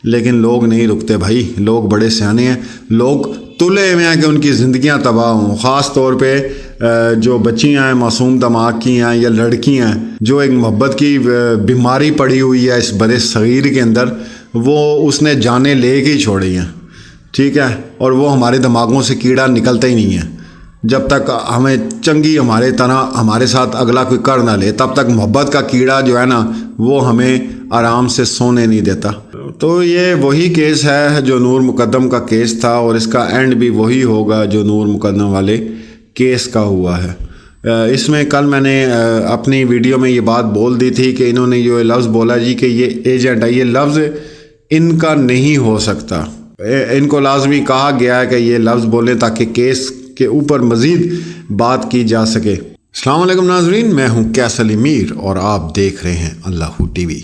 لیکن لوگ نہیں رکتے بھائی، لوگ بڑے سیانے ہیں، لوگ تلے ہوئے ہیں کہ ان کی زندگیاں تباہ ہوں۔ خاص طور پہ جو بچیاں ہیں، معصوم دماغ کی ہیں یا لڑکیاں ہیں، جو ایک محبت کی بیماری پڑی ہوئی ہے اس بڑے صغیر کے اندر، وہ اس نے جانیں لے کے ہی چھوڑی ہیں، ٹھیک ہے، اور وہ ہمارے دماغوں سے کیڑا نکلتا ہی نہیں ہے۔ جب تک ہمیں چنگی ہمارے طرح ہمارے ساتھ اگلا کوئی کر نہ لے، تب تک محبت کا کیڑا جو ہے نا وہ ہمیں آرام سے سونے نہیں دیتا۔ تو یہ وہی کیس ہے جو نور مقدم کا کیس تھا، اور اس کا اینڈ بھی وہی ہوگا جو نور مقدم والے کیس کا ہوا ہے۔ اس میں کل میں نے اپنی ویڈیو میں یہ بات بول دی تھی کہ انہوں نے یہ لفظ بولا جی کہ یہ ایجنٹ ہے، یہ لفظ ان کا نہیں ہو سکتا، ان کو لازمی کہا گیا ہے کہ یہ لفظ بولیں تاکہ کیس کے اوپر مزید بات کی جا سکے۔ السلام علیکم ناظرین، میں ہوں کیسل امیر اور آپ دیکھ رہے ہیں اللہ ٹی وی۔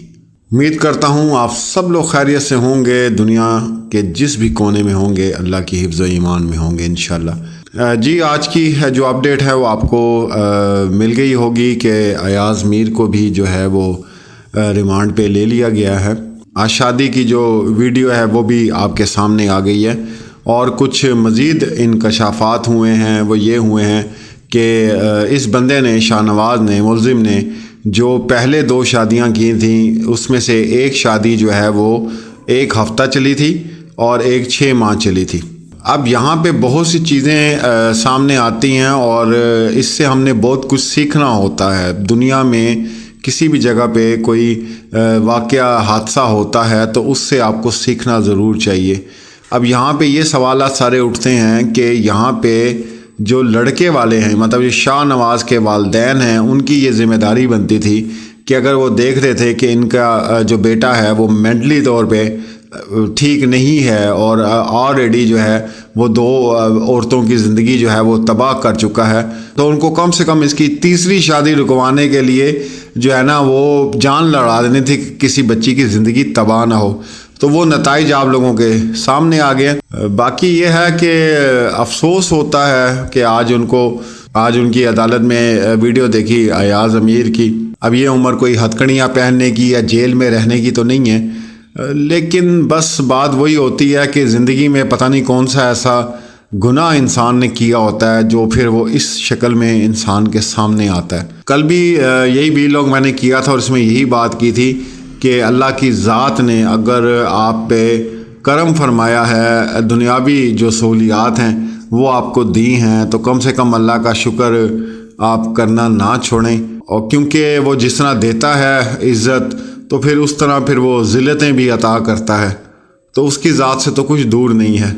امید کرتا ہوں آپ سب لوگ خیریت سے ہوں گے، دنیا کے جس بھی کونے میں ہوں گے اللہ کی حفظ و ایمان میں ہوں گے انشاءاللہ۔ جی آج کی جو اپڈیٹ ہے وہ آپ کو مل گئی ہوگی کہ ایاز میر کو بھی جو ہے وہ ریمانڈ پہ لے لیا گیا ہے۔ آج شادی کی جو ویڈیو ہے وہ بھی آپ کے سامنے آ گئی ہے، اور کچھ مزید انکشافات ہوئے ہیں، وہ یہ ہوئے ہیں کہ اس بندے نے، شاہ نواز نے، ملزم نے، جو پہلے 2 شادیاں کی تھیں اس میں سے ایک شادی جو ہے وہ 1 ہفتہ چلی تھی اور ایک 6 ماہ چلی تھی۔ اب یہاں پہ بہت سی چیزیں سامنے آتی ہیں اور اس سے ہم نے بہت کچھ سیکھنا ہوتا ہے۔ دنیا میں کسی بھی جگہ پہ کوئی واقعہ حادثہ ہوتا ہے تو اس سے آپ کو سیکھنا ضرور چاہیے۔ اب یہاں پہ یہ سوالات سارے اٹھتے ہیں کہ یہاں پہ جو لڑکے والے ہیں، مطلب یہ شاہ نواز کے والدین ہیں، ان کی یہ ذمہ داری بنتی تھی کہ اگر وہ دیکھ رہے تھے کہ ان کا جو بیٹا ہے وہ مینٹلی طور پہ ٹھیک نہیں ہے اور آلریڈی جو ہے وہ 2 عورتوں کی زندگی جو ہے وہ تباہ کر چکا ہے، تو ان کو کم سے کم اس کی تیسری شادی رکوانے کے لیے جو ہے نا وہ جان لڑا دینی تھی کہ کسی بچی کی زندگی تباہ نہ ہو۔ تو وہ نتائج آپ لوگوں کے سامنے آ گئے۔ باقی یہ ہے کہ افسوس ہوتا ہے کہ آج ان کی عدالت میں ویڈیو دیکھی ایاز امیر کی۔ اب یہ عمر کوئی ہتھکڑیاں پہننے کی یا جیل میں رہنے کی تو نہیں ہے، لیکن بس بات وہی ہوتی ہے کہ زندگی میں پتہ نہیں کون سا ایسا گناہ انسان نے کیا ہوتا ہے جو پھر وہ اس شکل میں انسان کے سامنے آتا ہے۔ کل بھی یہی ویلاگ میں نے کیا تھا اور اس میں یہی بات کی تھی کہ اللہ کی ذات نے اگر آپ پہ کرم فرمایا ہے، دنیاوی جو سہولیات ہیں وہ آپ کو دی ہیں، تو کم سے کم اللہ کا شکر آپ کرنا نہ چھوڑیں، اور کیونکہ وہ جس طرح دیتا ہے عزت تو پھر اس طرح پھر وہ ذلتیں بھی عطا کرتا ہے، تو اس کی ذات سے تو کچھ دور نہیں ہے۔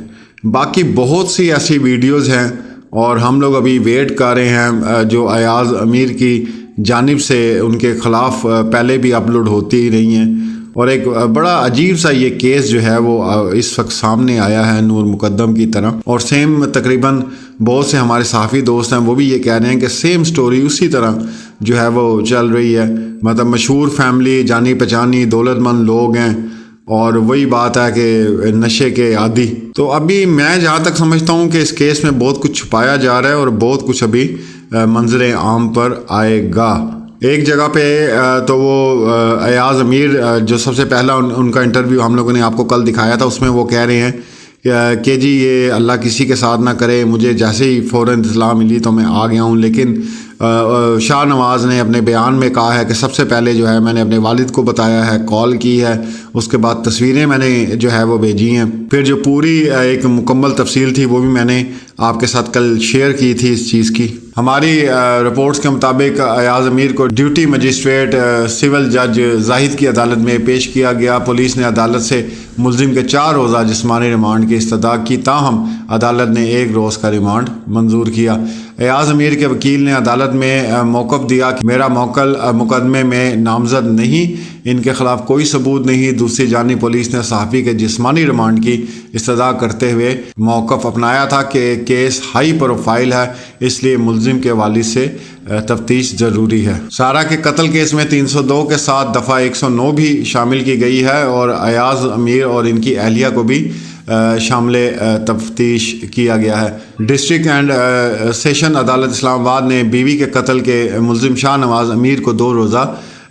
باقی بہت سی ایسی ویڈیوز ہیں اور ہم لوگ ابھی ویٹ کر رہے ہیں جو ایاز امیر کی جانب سے ان کے خلاف پہلے بھی اپلوڈ ہوتی ہی رہی ہیں، اور ایک بڑا عجیب سا یہ کیس جو ہے وہ اس وقت سامنے آیا ہے نور مقدم کی طرح، اور سیم تقریباً بہت سے ہمارے صحافی دوست ہیں وہ بھی یہ کہہ رہے ہیں کہ سیم سٹوری اسی طرح جو ہے وہ چل رہی ہے، مطلب مشہور فیملی، جانی پہچانی دولت مند لوگ ہیں، اور وہی بات ہے کہ نشے کے عادی۔ تو ابھی میں جہاں تک سمجھتا ہوں کہ اس کیس میں بہت کچھ چھپایا جا رہا ہے اور بہت کچھ ابھی منظر عام پر آئے گا۔ ایک جگہ پہ تو وہ ایاز امیر جو سب سے پہلا ان کا انٹرویو ہم لوگوں نے آپ کو کل دکھایا تھا، اس میں وہ کہہ رہے ہیں کہ جی یہ اللہ کسی کے ساتھ نہ کرے، مجھے جیسے ہی فوراً اطلاع ملی تو میں آ گیا ہوں، لیکن شاہ نواز نے اپنے بیان میں کہا ہے کہ سب سے پہلے جو ہے میں نے اپنے والد کو بتایا ہے، کال کی ہے، اس کے بعد تصویریں میں نے جو ہے وہ بھیجی ہیں، پھر جو پوری ایک مکمل تفصیل تھی وہ بھی میں نے آپ کے ساتھ کل شیئر کی تھی اس چیز کی۔ ہماری رپورٹس کے مطابق ایاز امیر کو ڈیوٹی مجسٹریٹ سول جج زاہد کی عدالت میں پیش کیا گیا۔ پولیس نے عدالت سے ملزم کے 4 روزہ جسمانی ریمانڈ کی استدعا کی، تاہم عدالت نے 1 روز کا ریمانڈ منظور کیا۔ ایاز امیر کے وکیل نے عدالت میں موقف دیا کہ میرا موکل مقدمے میں نامزد نہیں، ان کے خلاف کوئی ثبوت نہیں۔ دوسری جانب پولیس نے صحافی کے جسمانی ریمانڈ کی استدعا کرتے ہوئے موقف اپنایا تھا کہ کیس ہائی پروفائل ہے، اس لیے ملزم کے والد سے تفتیش ضروری ہے۔ سارہ کے قتل کیس میں 302 کے ساتھ دفعہ 109 بھی شامل کی گئی ہے اور ایاز امیر اور ان کی اہلیہ کو بھی شامل تفتیش کیا گیا ہے۔ ڈسٹرکٹ اینڈ سیشن عدالت اسلام آباد نے بیوی کے قتل کے ملزم شاہ نواز امیر کو 2 روزہ